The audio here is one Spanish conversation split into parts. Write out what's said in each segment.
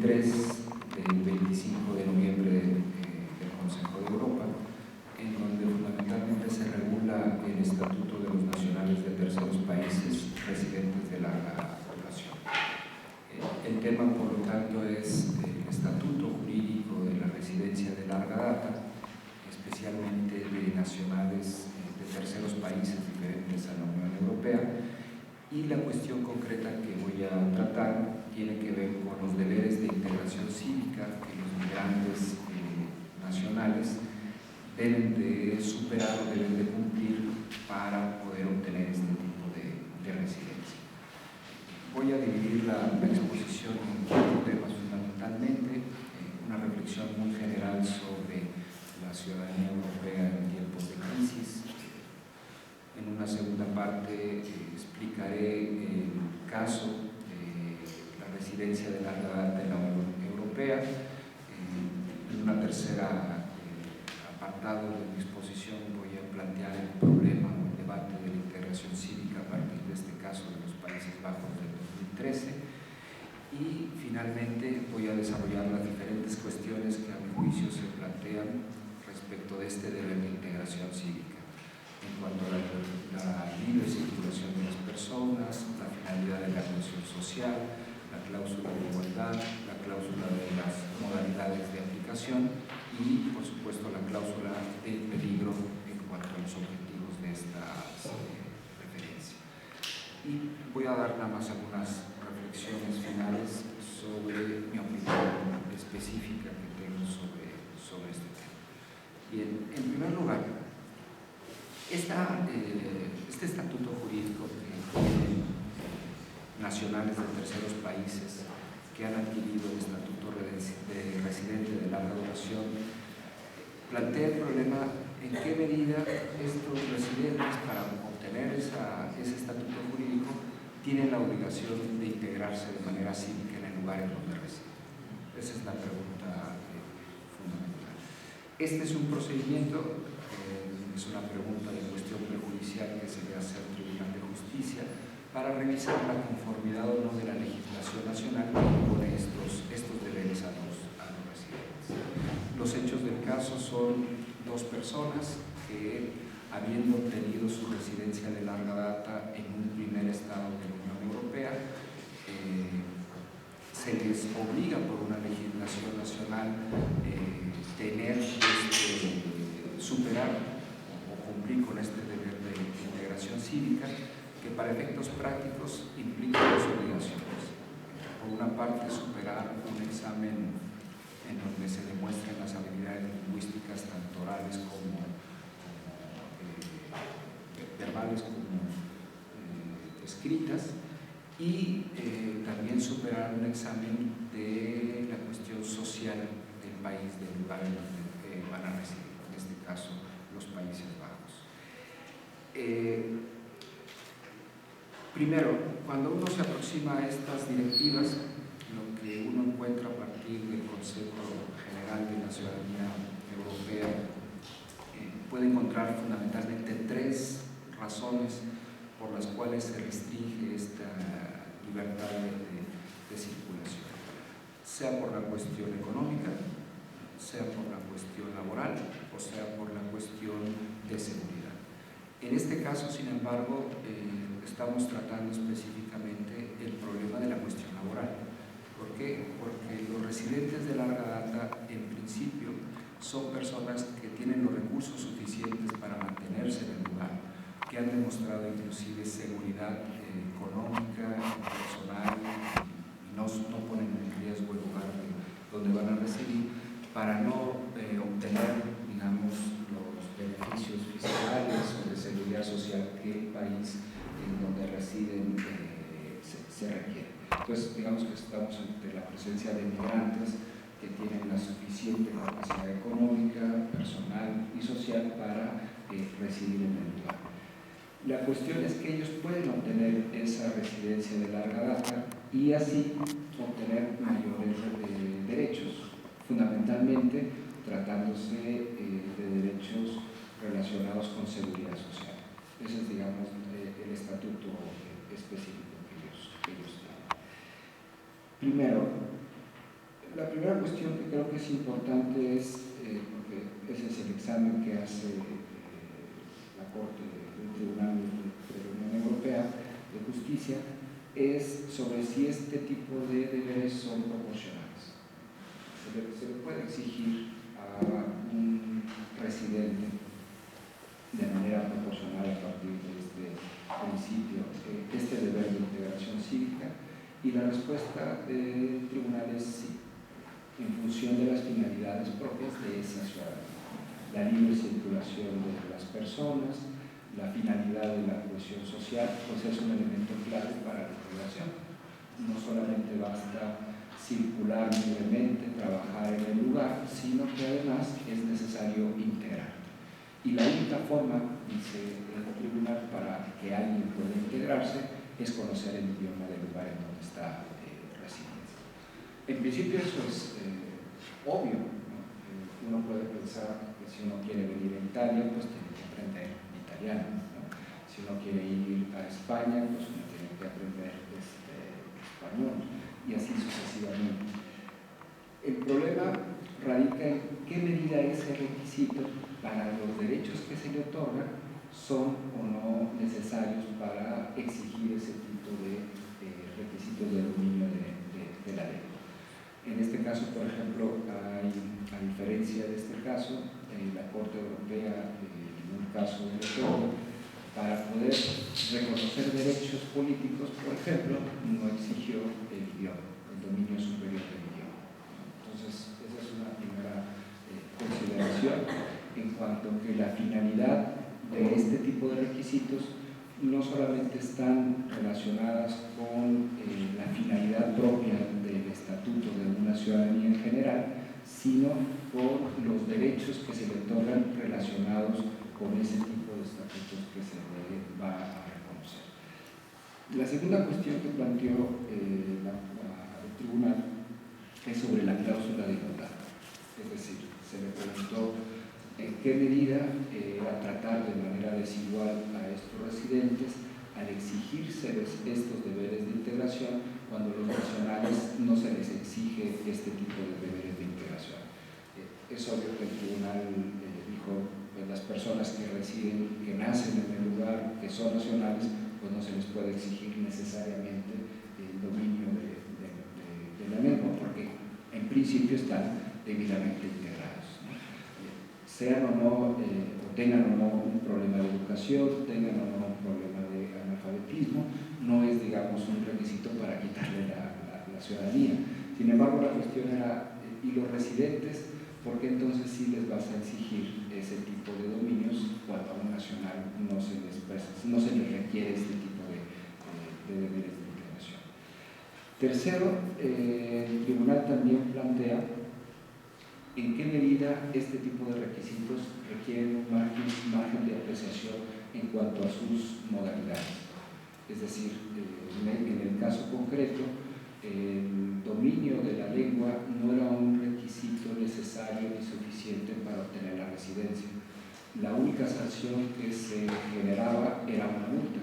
2003 del 25 de noviembre del Consejo de Europa, en donde fundamentalmente se regula el estatuto de los nacionales de terceros países residentes de larga duración. El tema, por lo tanto, es el estatuto jurídico de la residencia de larga data, especialmente de nacionales de terceros países diferentes a la Unión Europea, y la cuestión concreta que voy a tratar tiene que ver con los deberes de integración cívica que los migrantes nacionales deben de superar o deben de cumplir para poder obtener este tipo de residencia. Voy a dividir la exposición en cuatro temas fundamentalmente: una reflexión muy general sobre la ciudadanía europea en tiempos de crisis. En una segunda parte explicaré el caso de la residencia de larga data en la Unión Europea. En una tercera apartado de mi exposición voy a plantear el problema o el debate de la integración cívica a partir de este caso de los Países Bajos del 2013. Y finalmente voy a desarrollar las diferentes cuestiones que a mi juicio se plantean respecto de este deber de integración cívica, en cuanto a la libre circulación de las personas, la finalidad de la cohesión social, la cláusula de igualdad, la cláusula de las modalidades de aplicación y, por supuesto, la cláusula del peligro en cuanto a los objetivos de esta referencia. Y voy a dar nada más algunas reflexiones finales sobre mi opinión específica que tengo sobre este tema. Bien, en primer lugar, este estatuto jurídico que tienen nacionales de terceros países que han adquirido el estatuto de residente de larga duración plantea el problema en qué medida estos residentes, para obtener ese estatuto jurídico, tienen la obligación de integrarse de manera cívica en el lugar en donde residen. Esa es la pregunta fundamental. Este es un procedimiento, es una pregunta de cuestión prejudicial que se le hace al Tribunal de Justicia para revisar la conformidad o no de la legislación nacional que impone estos deberes a los residentes. Los hechos del caso son dos personas que, habiendo obtenido su residencia de larga data en un primer estado de la Unión Europea, se les obliga por una legislación nacional superar o cumplir con este deber de integración cívica, que para efectos prácticos implica dos obligaciones. Por una parte, superar un examen en donde se demuestran las habilidades lingüísticas tanto orales como verbales como escritas, y también superar un examen de la cuestión social del país, del lugar en donde van a residir, en este caso los Países Bajos. Primero, cuando uno se aproxima a estas directivas, lo que uno encuentra a partir del Consejo General de la Ciudadanía Europea puede encontrar fundamentalmente tres razones por las cuales se restringe esta libertad de circulación, sea por la cuestión económica, sea por la cuestión laboral o sea por la cuestión de seguridad. En este caso, sin embargo, estamos tratando específicamente el problema de la cuestión laboral. ¿Por qué? Porque los residentes de larga data, en principio, son personas que tienen los recursos suficientes para mantenerse en el lugar, que han demostrado inclusive seguridad económica, personal, y no ponen en riesgo el lugar donde van a residir, para no obtener, digamos, los beneficios fiscales o de seguridad social que el país en donde residen se requiere. Entonces, digamos que estamos ante la presencia de migrantes que tienen la suficiente capacidad económica, personal y social para residir en el lugar. La cuestión es que ellos pueden obtener esa residencia de larga data y así obtener mayores derechos, fundamentalmente tratándose de derechos relacionados con seguridad social. Ese es, digamos, el estatuto específico que ellos tienen. Primero, La primera cuestión que creo que es importante es, porque ese es el examen que hace la Corte del Tribunal de la Unión Europea de Justicia, es sobre si este tipo de deberes son proporcionales. Se le puede exigir a un residente de manera proporcional a partir de este principio este deber de integración cívica, y la respuesta del tribunal es sí, en función de las finalidades propias de esa ciudadanía. La libre circulación de las personas, la finalidad de la cohesión social, pues es un elemento clave para la integración. No solamente basta circular libremente, trabajar en el lugar, sino que además es necesario integrar. Y la única forma, dice el tribunal, para que alguien pueda integrarse es conocer el idioma del lugar en donde está residiendo. En principio eso es obvio, ¿no? Uno puede pensar que si uno quiere venir a Italia, pues tiene que aprender italiano, ¿no? Si uno quiere ir a España, pues uno tiene que aprender español, y así sucesivamente. El problema radica en qué medida ese requisito para los derechos que se le otorgan son o no necesarios para exigir ese tipo de requisitos de dominio de la lengua. En este caso, por ejemplo, a diferencia de este caso, la Corte Europea, en un caso de retorno, para poder reconocer derechos políticos, por ejemplo, no exigió el idioma, el dominio superior del idioma. Entonces, esa es una primera consideración en cuanto a que la finalidad de este tipo de requisitos no solamente están relacionadas con la finalidad propia del estatuto de una ciudadanía en general, sino con los derechos que se le otorgan relacionados con ese tipo de estatutos que se le va a reconocer. La segunda cuestión que planteó el tribunal es sobre la cláusula de igualdad. Es decir, se le preguntó en qué medida a tratar de manera desigual a estos residentes al exigirse estos deberes de integración cuando los nacionales no se les exige este tipo de deberes de integración. Es obvio que el tribunal dijo que las personas que residen, que nacen en el lugar, que son nacionales, pues no se les puede exigir necesariamente el dominio de la lengua, porque en principio están debidamente integrados, ¿no? Sean o no, o tengan o no un problema de educación, tengan o no un problema de analfabetismo, no es, digamos, un requisito para quitarle la ciudadanía. Sin embargo, la cuestión era, ¿y los residentes? ¿Por qué entonces sí les vas a exigir ese tipo de dominios cuando a un nacional no se les requiere este tipo de deberes de integración? Tercero, el tribunal también plantea en qué medida este tipo de requisitos requieren un margen de apreciación en cuanto a sus modalidades. Es decir, en el caso concreto, el dominio de la lengua no era un requisito necesario ni suficiente para obtener la residencia. La única sanción que se generaba era una multa.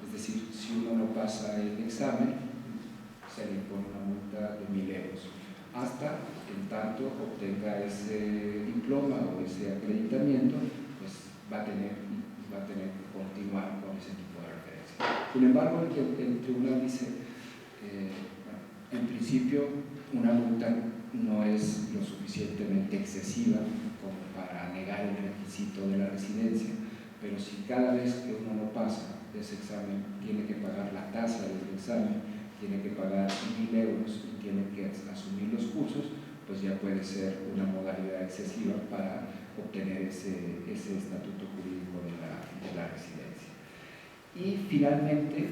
Es decir, si uno no pasa el examen, se le impone una multa de 1.000 euros. Hasta en tanto obtenga ese diploma o ese acreditamiento, pues va a tener que continuar con ese tipo de referencia. Sin embargo, el tribunal dice, en principio, una multa no es lo suficientemente excesiva como para negar el requisito de la residencia, pero si cada vez que uno no pasa ese examen tiene que pagar la tasa del examen, tiene que pagar 1.000 euros y tiene que asumir los cursos, pues ya puede ser una modalidad excesiva para obtener ese estatuto jurídico de la residencia. Y finalmente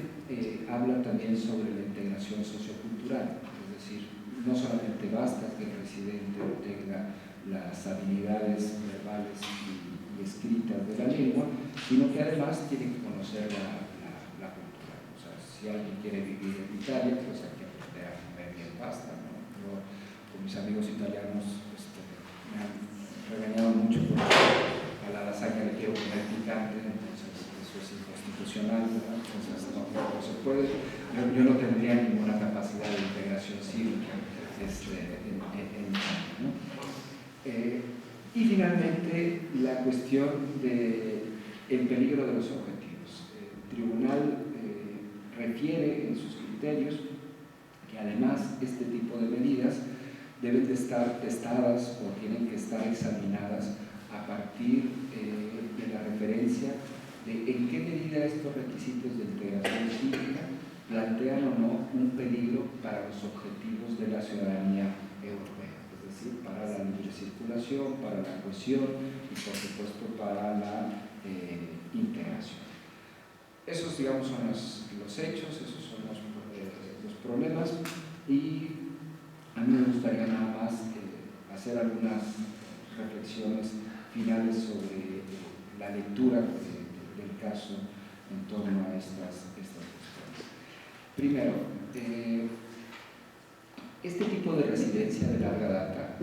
habla también sobre la integración sociocultural, es decir, no solamente basta que el residente obtenga las habilidades verbales y escritas de la lengua, sino que además tiene que conocer la cultura. O sea, si alguien quiere vivir en Italia, pues hay que aprender a comer bien pasta, ¿no? Yo, con mis amigos italianos, me han regañado mucho porque a la lasaña le quiero poner picante, entonces eso es inconstitucional, ¿verdad? Entonces no se puede. Yo no tendría ninguna capacidad de integración cívica en China, ¿no? Y finalmente la cuestión del peligro de los objetivos. El tribunal refiere en sus criterios que además este tipo de medidas deben de estar testadas o tienen que estar examinadas a partir de la referencia de en qué medida estos requisitos de integración cívica plantean o no un peligro para los objetivos de la ciudadanía europea, es decir, para la libre circulación, para la cohesión y por supuesto para la integración. Esos, digamos, son los hechos, esos son los problemas, y a mí me gustaría nada más hacer algunas reflexiones finales sobre la lectura del caso en torno a estas cuestiones. Primero, este tipo de residencia de larga data,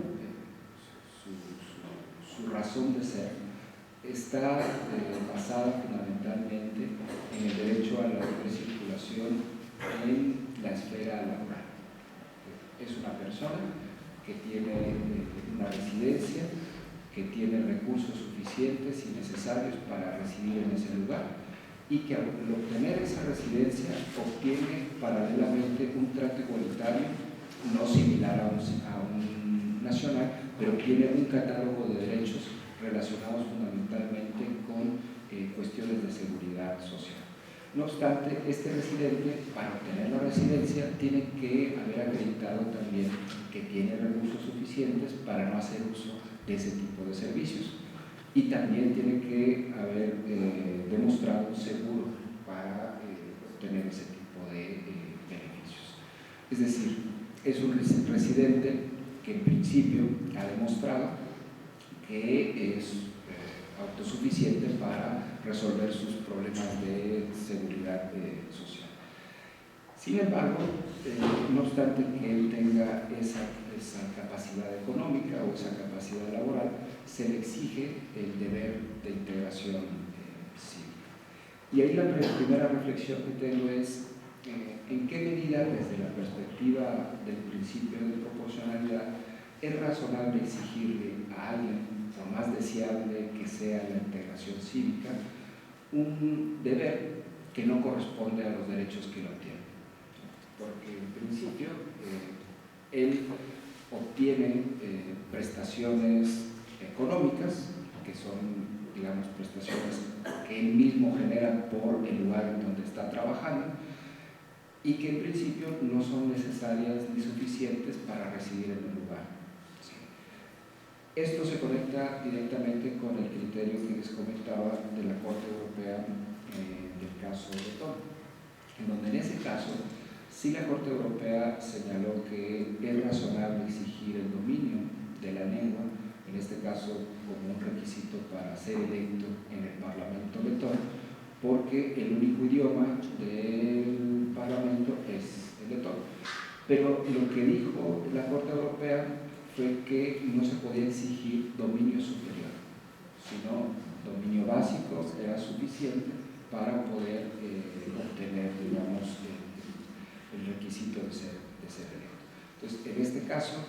su razón de ser, está basada fundamentalmente en el derecho a la libre circulación en la esfera laboral. Es una persona que tiene una residencia, que tiene recursos suficientes y necesarios para residir en ese lugar, y que al obtener esa residencia obtiene paralelamente un trato igualitario, no similar a un nacional, pero tiene un catálogo de derechos relacionados fundamentalmente con cuestiones de seguridad social. No obstante, este residente, para obtener la residencia, tiene que haber acreditado también que tiene recursos suficientes para no hacer uso de ese tipo de servicios, y también tiene que haber demostrado un seguro para obtener ese tipo de beneficios. Es decir, es un residente que en principio ha demostrado que es autosuficiente para resolver sus problemas de seguridad social. Sin embargo, no obstante que él tenga esa capacidad económica o esa capacidad laboral, se le exige el deber de integración cívica. Y ahí la primera reflexión que tengo es en qué medida, desde la perspectiva del principio de proporcionalidad, es razonable exigirle a alguien, por más deseable que sea la integración cívica, un deber que no corresponde a los derechos que lo tiene. Porque en principio él obtiene prestaciones económicas, que son, digamos, prestaciones que él mismo genera por el lugar en donde está trabajando, y que en principio no son necesarias ni suficientes para residir en el lugar. Esto se conecta directamente con el criterio que les comentaba de la Corte Europea del caso Letón, en donde en ese caso sí la Corte Europea señaló que es razonable exigir el dominio de la lengua, en este caso como un requisito para ser electo en el Parlamento letón, porque el único idioma del Parlamento es el letón. Pero lo que dijo la Corte Europea fue que no se podía exigir dominio superior, sino dominio básico era suficiente para poder obtener, digamos, el requisito de ser electo. Entonces, en este caso,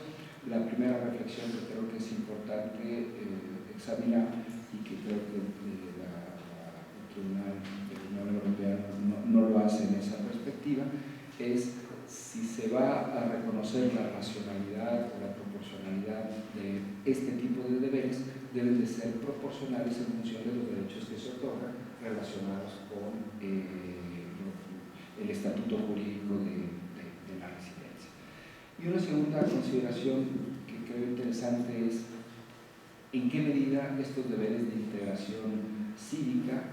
la primera reflexión que creo que es importante examinar, y que creo que el Tribunal de la Unión Europea no lo hace en esa perspectiva, es si se va a reconocer la racionalidad o la proporcionalidad de este tipo de deberes, deben de ser proporcionales en función de los derechos que se otorgan relacionados con el estatuto jurídico de la residencia. Y una segunda consideración que creo interesante es en qué medida estos deberes de integración cívica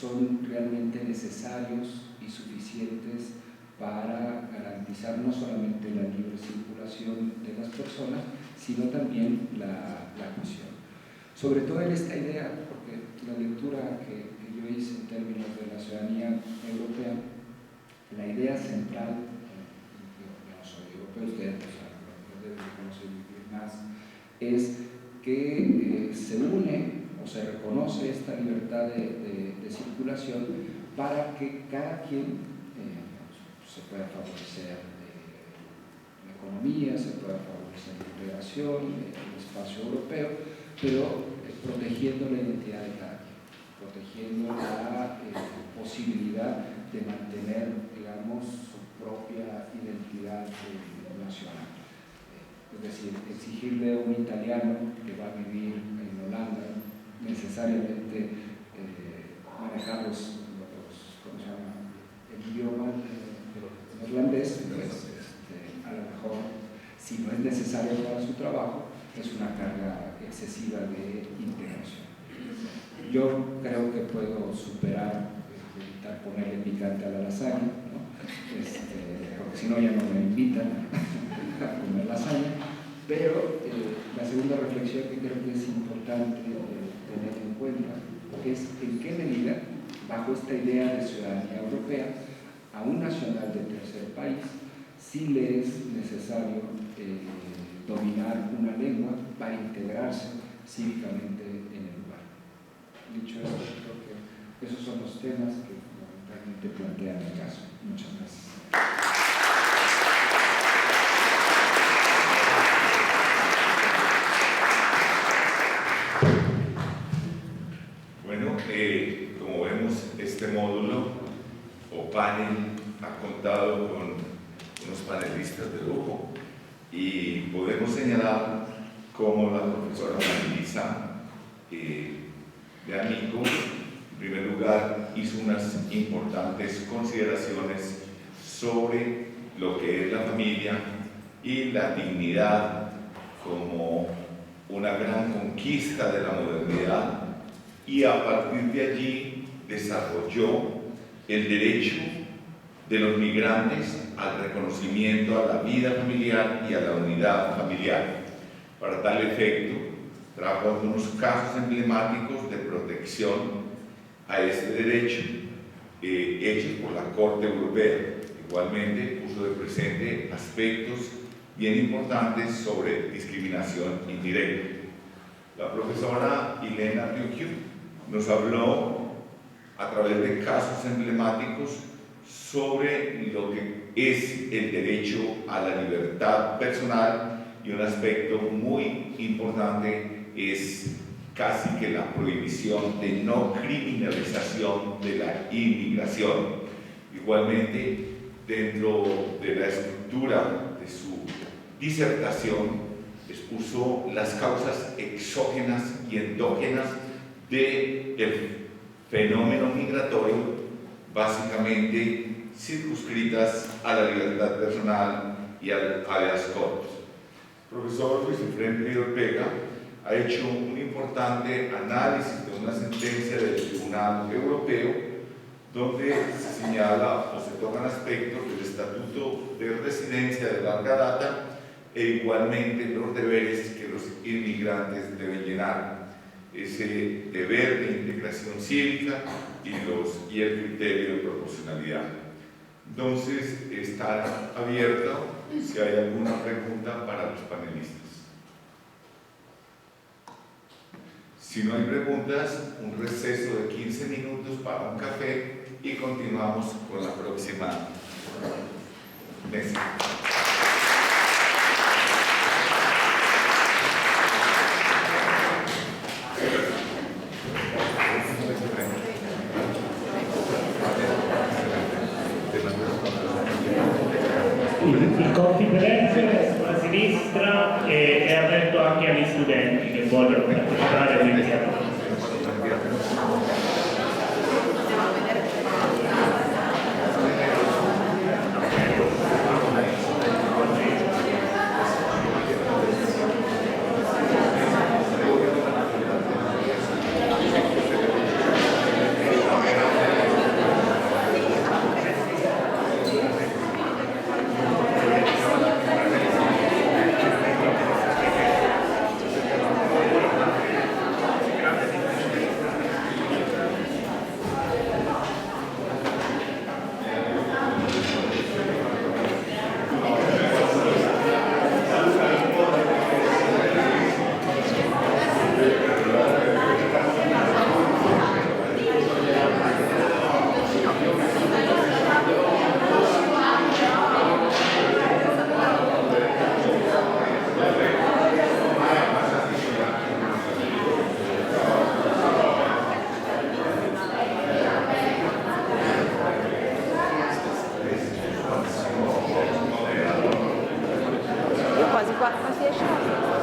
son realmente necesarios y suficientes para garantizar no solamente la libre circulación de las personas, sino también la cohesión. Sobre todo en esta idea, porque la lectura que yo hice en términos de la ciudadanía europea, la idea central, yo no soy europeo, ustedes deben conocer más, es que se une o se reconoce esta libertad de circulación para que cada quien se pueda favorecer la economía, se pueda favorecer la integración, el espacio europeo, pero protegiendo la identidad de cada quien, protegiendo la posibilidad de mantener, digamos, su propia identidad nacional. Es decir, exigirle a un italiano que va a vivir en Holanda necesariamente manejar ¿cómo se llama? El idioma neerlandés, pues, a lo mejor, si no es necesario para su trabajo, es una carga excesiva de integración. Yo creo que puedo superar, evitar ponerle picante a la lasaña, ¿no? Porque si no ya no me invitan a comer lasaña, pero la segunda reflexión que creo que es importante tener en cuenta es en qué medida, bajo esta idea de ciudadanía europea, a un nacional de tercer país sí le es necesario dominar una lengua para integrarse cívicamente en el lugar. Dicho esto, creo que esos son los temas que fundamentalmente plantean el caso. Muchas gracias. Bueno, como vemos, este módulo o panel ha contado con unos panelistas de lujo y podemos señalar cómo la profesora Marilisa de Amico, en primer lugar, hizo unas importantes consideraciones sobre lo que es la familia y la dignidad como una gran conquista de la modernidad, y a partir de allí desarrolló el derecho de los migrantes al reconocimiento a la vida familiar y a la unidad familiar. Para tal efecto, trajo algunos casos emblemáticos de protección a este derecho hechos por la Corte Europea. Igualmente puso de presente aspectos bien importantes sobre discriminación indirecta. La profesora Elena Riocchio nos habló a través de casos emblemáticos sobre lo que es el derecho a la libertad personal, y un aspecto muy importante es casi que la prohibición de no criminalización de la inmigración. Igualmente, dentro de la estructura de su disertación, expuso las causas exógenas y endógenas del fenómeno migratorio, básicamente circunscritas a la libertad personal y al habeas corpus. El profesor Luis Efraín Ortega ha hecho un importante análisis de una sentencia del Tribunal Europeo donde se señala o se tocan aspectos del Estatuto de Residencia de larga data e igualmente los deberes que los inmigrantes deben llenar, ese deber de integración cívica y el criterio de proporcionalidad. Entonces, está abierto si hay alguna pregunta para los panelistas. Si no hay preguntas, un receso de 15 minutos para un café y continuamos con la próxima mesa. Il confidenza sulla sinistra è aperto anche agli studenti che vogliono partecipare all'iniziativa. ma si esce fuori.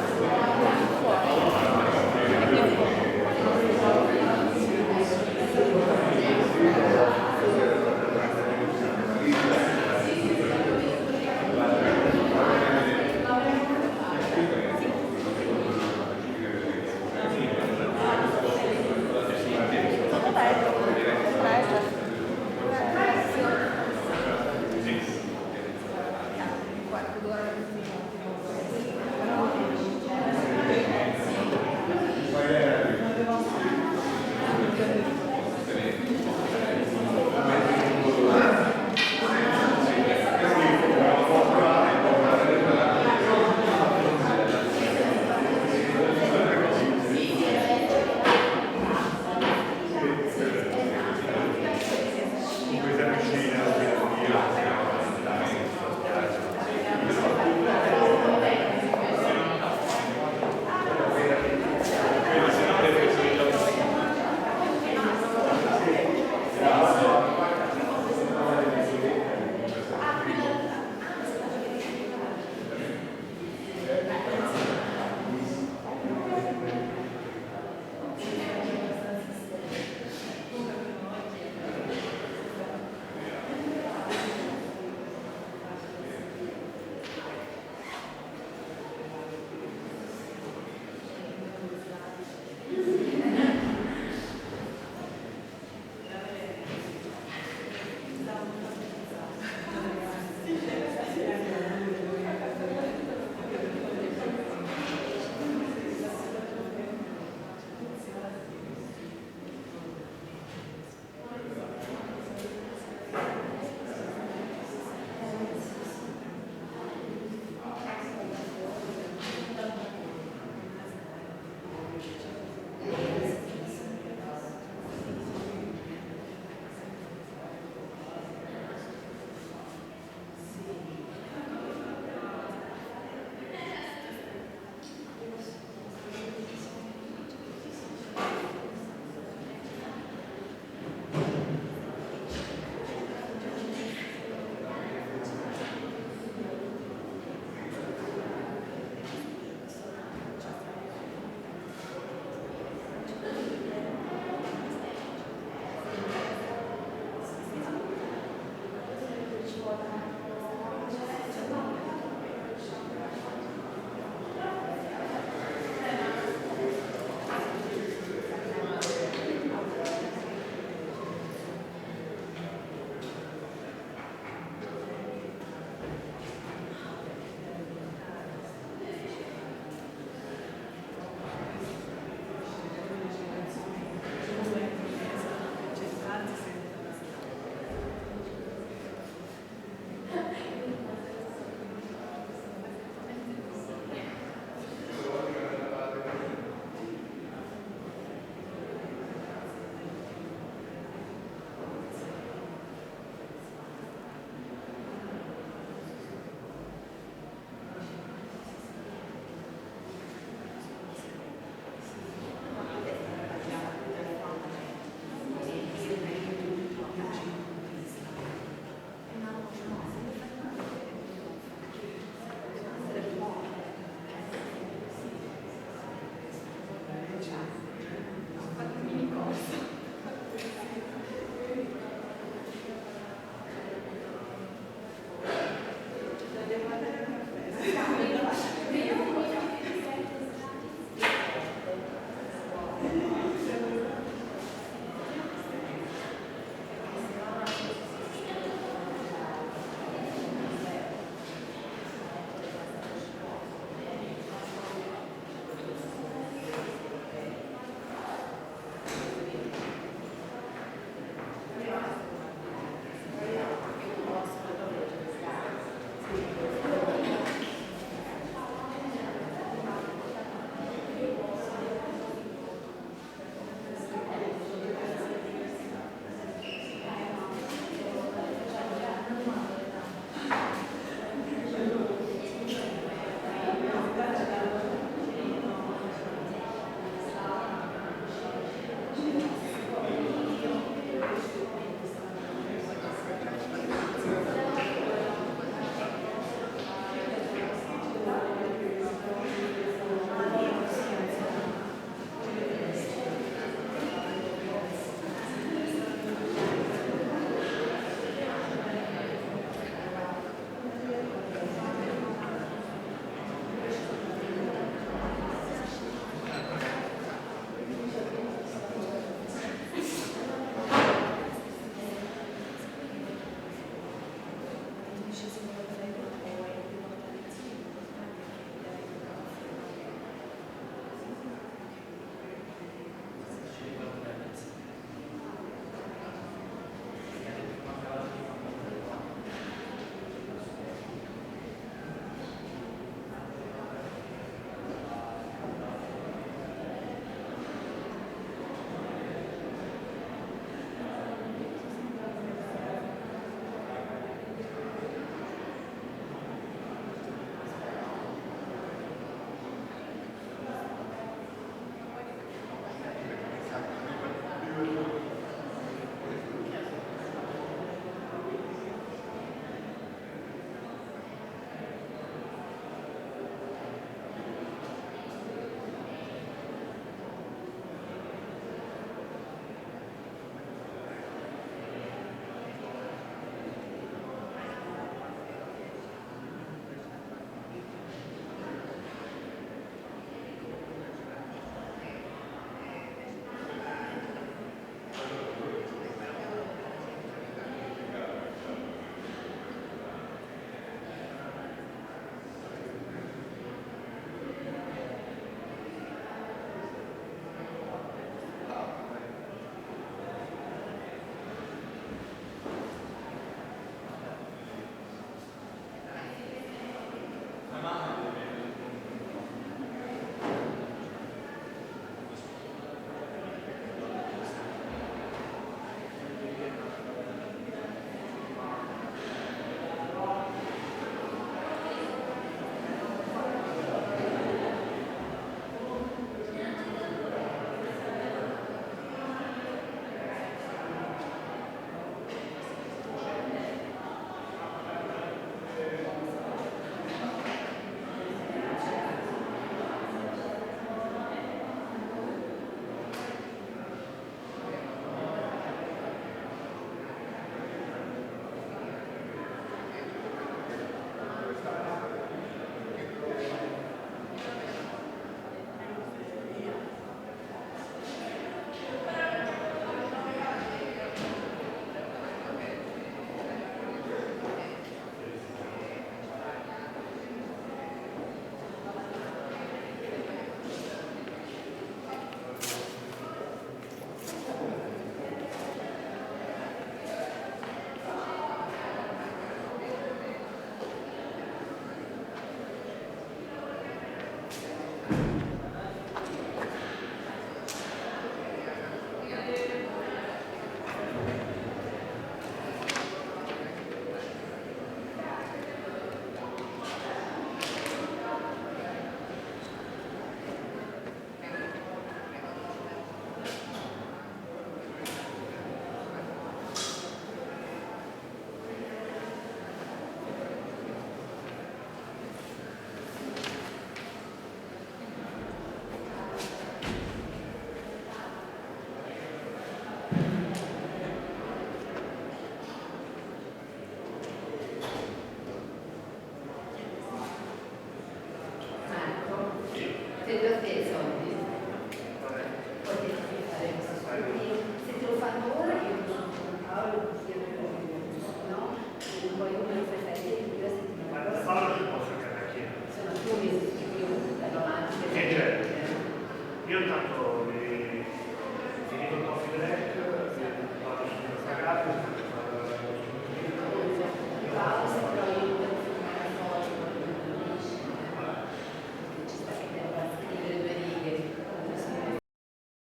imagen